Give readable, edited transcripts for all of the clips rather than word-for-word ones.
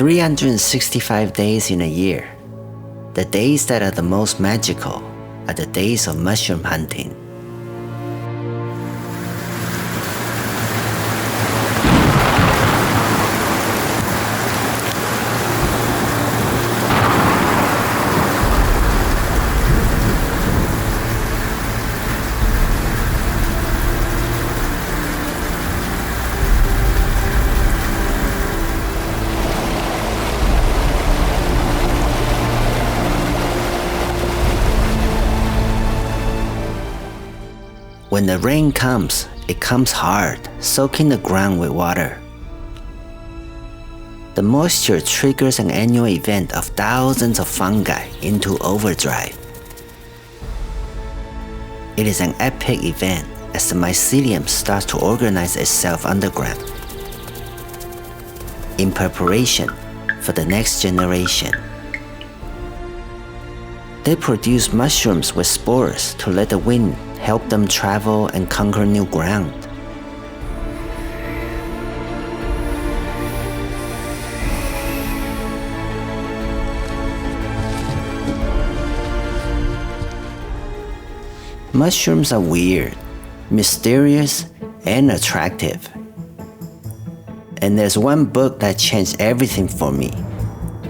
365 days in a year. The days that are the most magical are the days of mushroom hunting. When the rain comes, it comes hard, soaking the ground with water. The moisture triggers an annual event of thousands of fungi into overdrive. It is an epic event as the mycelium starts to organize itself underground in preparation for the next generation. They produce mushrooms with spores to let the wind help them travel and conquer new ground. Mushrooms are weird, mysterious, and attractive. And there's one book that changed everything for me,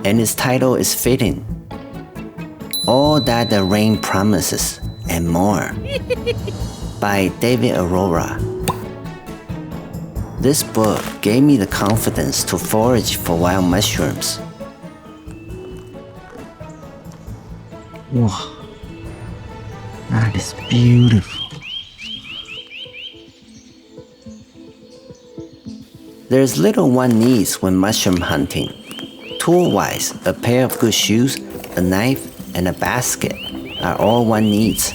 and its title is fitting: All That the Rain Promises and More, by David Aurora. This book gave me the confidence to forage for wild mushrooms. Wow, that is beautiful. There's little one needs when mushroom hunting. Tool-wise, a pair of good shoes, a knife, and a basket are all one needs.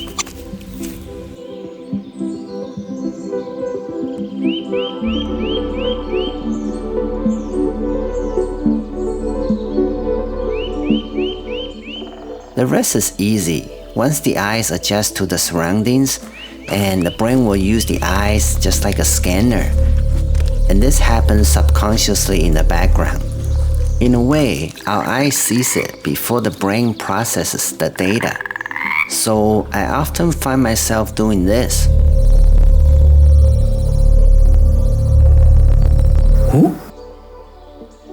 The rest is easy once the eyes adjust to the surroundings, and the brain will use the eyes just like a scanner. And this happens subconsciously in the background. In a way, our eyes sees it before the brain processes the data. So I often find myself doing this. Huh?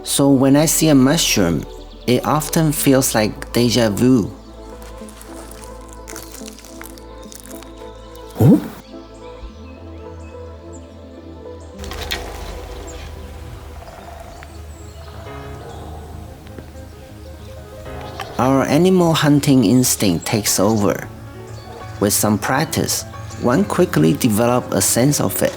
So when I see a mushroom, it often feels like deja vu. Huh? Our animal hunting instinct takes over. With some practice, one quickly develops a sense of it.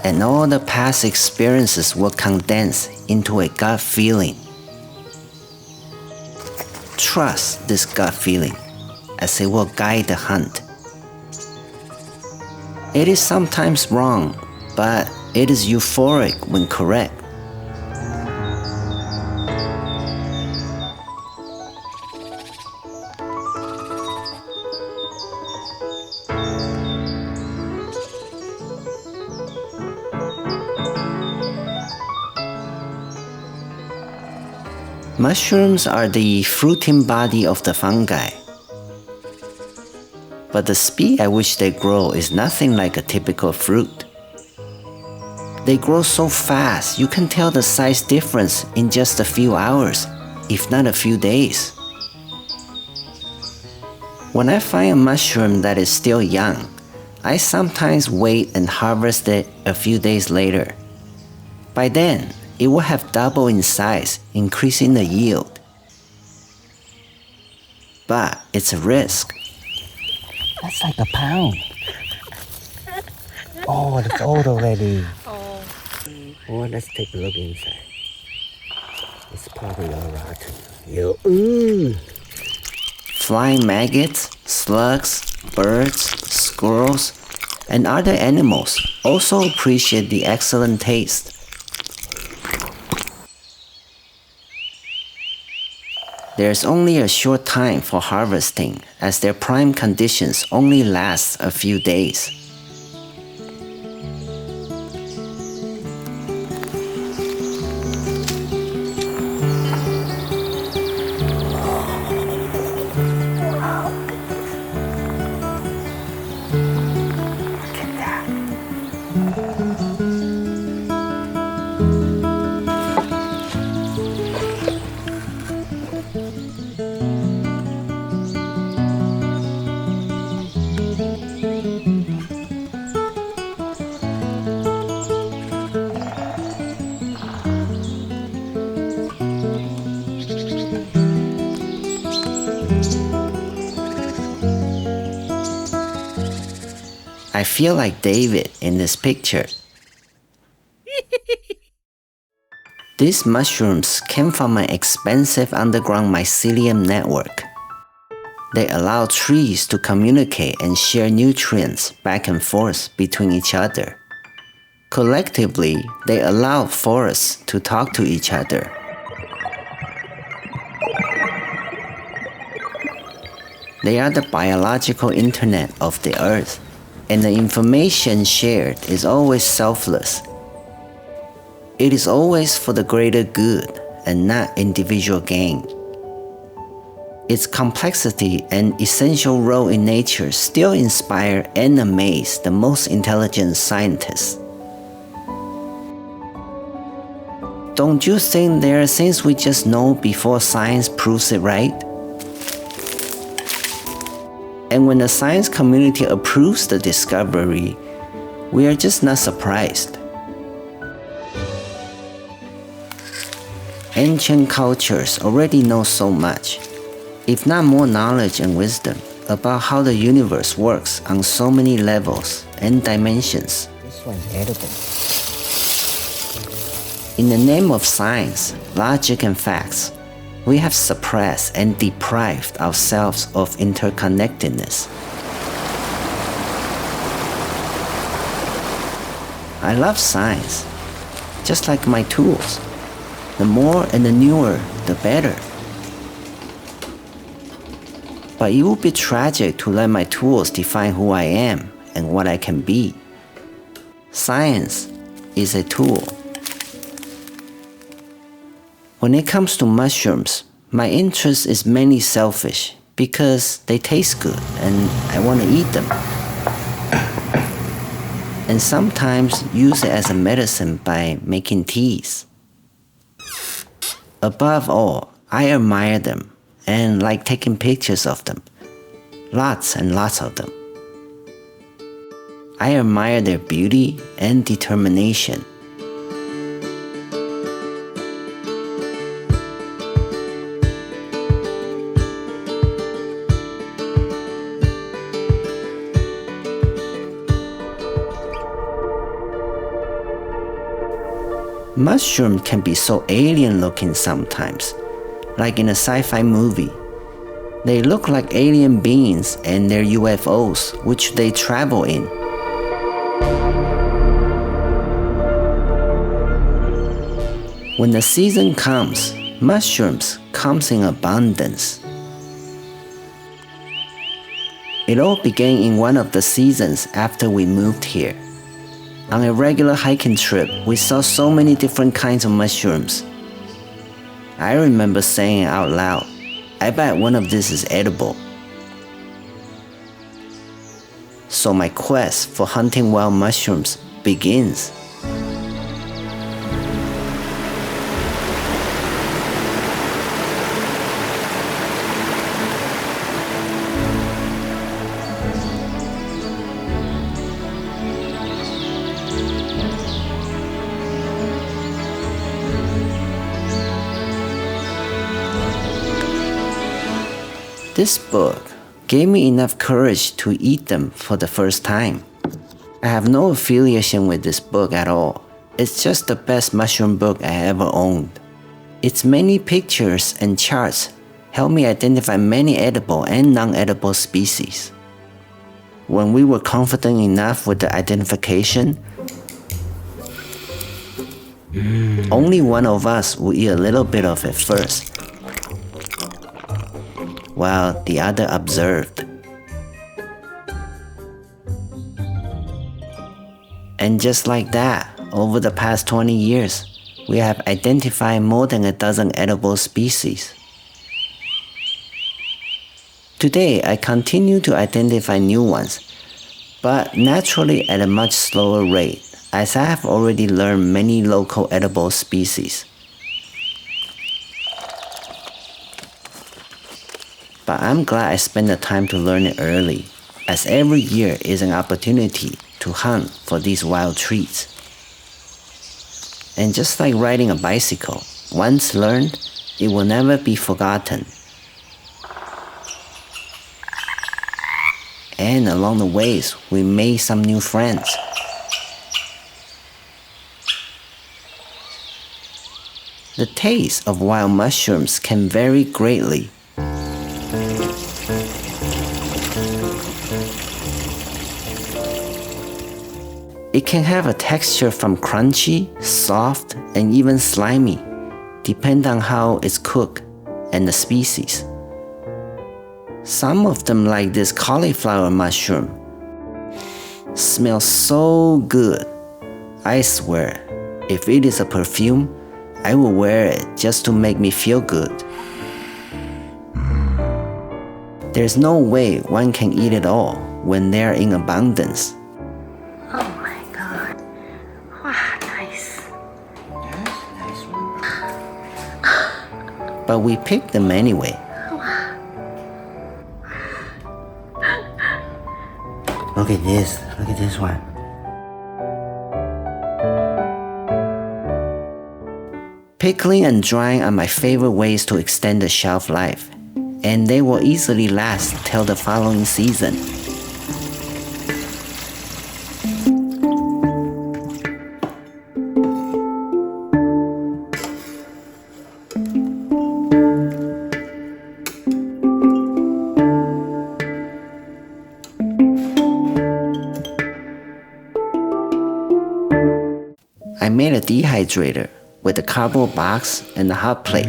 And all the past experiences will condense into a gut feeling. Trust this gut feeling, as it will guide the hunt. It is sometimes wrong, but it is euphoric when correct. Mushrooms are the fruiting body of the fungi. But the speed at which they grow is nothing like a typical fruit. They grow so fast, you can tell the size difference in just a few hours, if not a few days. When I find a mushroom that is still young, I sometimes wait and harvest it a few days later. By then, it will have doubled in size, increasing the yield. But it's a risk. That's like a pound. Oh, it's old already. Oh, let's take a look inside. It's probably all rotten. Flying maggots, slugs, birds, squirrels, and other animals also appreciate the excellent taste. There's only a short time for harvesting, as their prime conditions only last a few days. I feel like David in this picture. These mushrooms came from an expensive underground mycelium network. They allow trees to communicate and share nutrients back and forth between each other. Collectively, they allow forests to talk to each other. They are the biological internet of the earth, and the information shared is always selfless. It is always for the greater good and not individual gain. Its complexity and essential role in nature still inspire and amaze the most intelligent scientists. Don't you think there are things we just know before science proves it right? And when the science community approves the discovery, we are just not surprised. Ancient cultures already know so much, if not more knowledge and wisdom, about how the universe works on so many levels and dimensions. This one's edible. In the name of science, logic, and facts, we have suppressed and deprived ourselves of interconnectedness. I love science, just like my tools. The more and the newer, the better. But it would be tragic to let my tools define who I am and what I can be. Science is a tool. When it comes to mushrooms, my interest is mainly selfish because they taste good and I want to eat them. And sometimes use it as a medicine by making teas. Above all, I admire them and like taking pictures of them. Lots and lots of them. I admire their beauty and determination. Mushrooms can be so alien looking sometimes, like in a sci-fi movie. They look like alien beings and their UFOs, which they travel in. When the season comes, mushrooms comes in abundance. It all began in one of the seasons after we moved here. On a regular hiking trip, we saw so many different kinds of mushrooms. I remember saying out loud, I bet one of these is edible. So my quest for hunting wild mushrooms begins. This book gave me enough courage to eat them for the first time. I have no affiliation with this book at all. It's just the best mushroom book I ever owned. Its many pictures and charts help me identify many edible and non-edible species. When we were confident enough with the identification, only one of us would eat a little bit of it first. while the other observed. And just like that, over the past 20 years, we have identified more than a dozen edible species. Today, I continue to identify new ones, but naturally at a much slower rate, as I have already learned many local edible species. But I'm glad I spent the time to learn it early, as every year is an opportunity to hunt for these wild treats. And just like riding a bicycle, once learned, it will never be forgotten. And along the ways, we made some new friends. The taste of wild mushrooms can vary greatly. It can have a texture from crunchy, soft, and even slimy, depending on how it's cooked and the species. Some of them, like this cauliflower mushroom, smell so good. I swear, if it is a perfume, I will wear it just to make me feel good. There's no way one can eat it all when they're in abundance. Oh my god. Wow, nice. Yes, nice one. But we pick them anyway. Look at this one. Pickling and drying are my favorite ways to extend the shelf life, and they will easily last till the following season. I made a dehydrator with a cardboard box and a hot plate.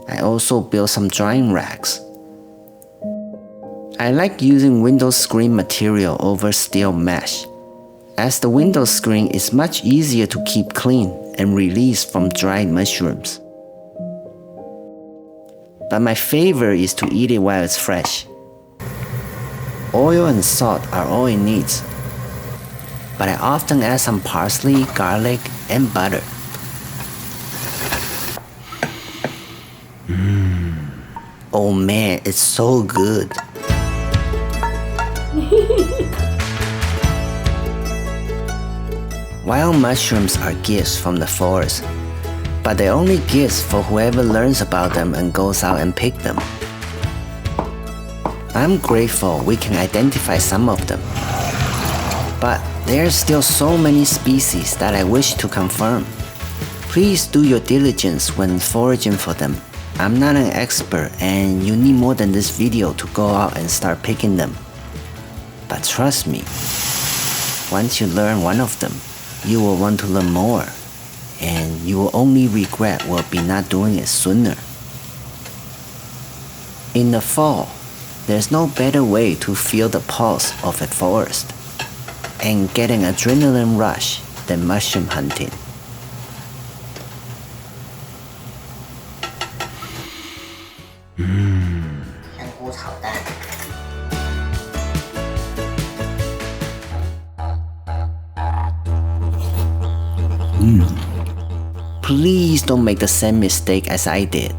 I also built some drying racks. I like using window screen material over steel mesh, as the window screen is much easier to keep clean and release from dried mushrooms. But my favorite is to eat it while it's fresh. Oil and salt are all it needs, but I often add some parsley, garlic, and butter. Oh man, it's so good. Wild mushrooms are gifts from the forest, but they're only gifts for whoever learns about them and goes out and picks them. I'm grateful we can identify some of them, but there are still so many species that I wish to confirm. Please do your diligence when foraging for them. I'm not an expert and you need more than this video to go out and start picking them. But trust me, once you learn one of them, you will want to learn more, and you will only regret will be not doing it sooner. In the fall, there's no better way to feel the pulse of a forest and get an adrenaline rush than mushroom hunting. Please don't make the same mistake as I did.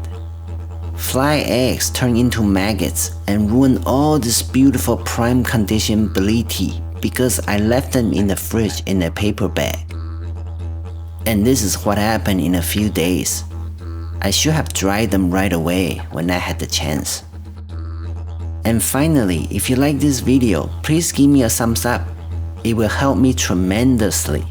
Fly eggs turn into maggots and ruin all this beautiful prime condition beliti because I left them in the fridge in a paper bag. And this is what happened in a few days. I should have dried them right away when I had the chance. And finally, if you like this video, please give me a thumbs up. It will help me tremendously.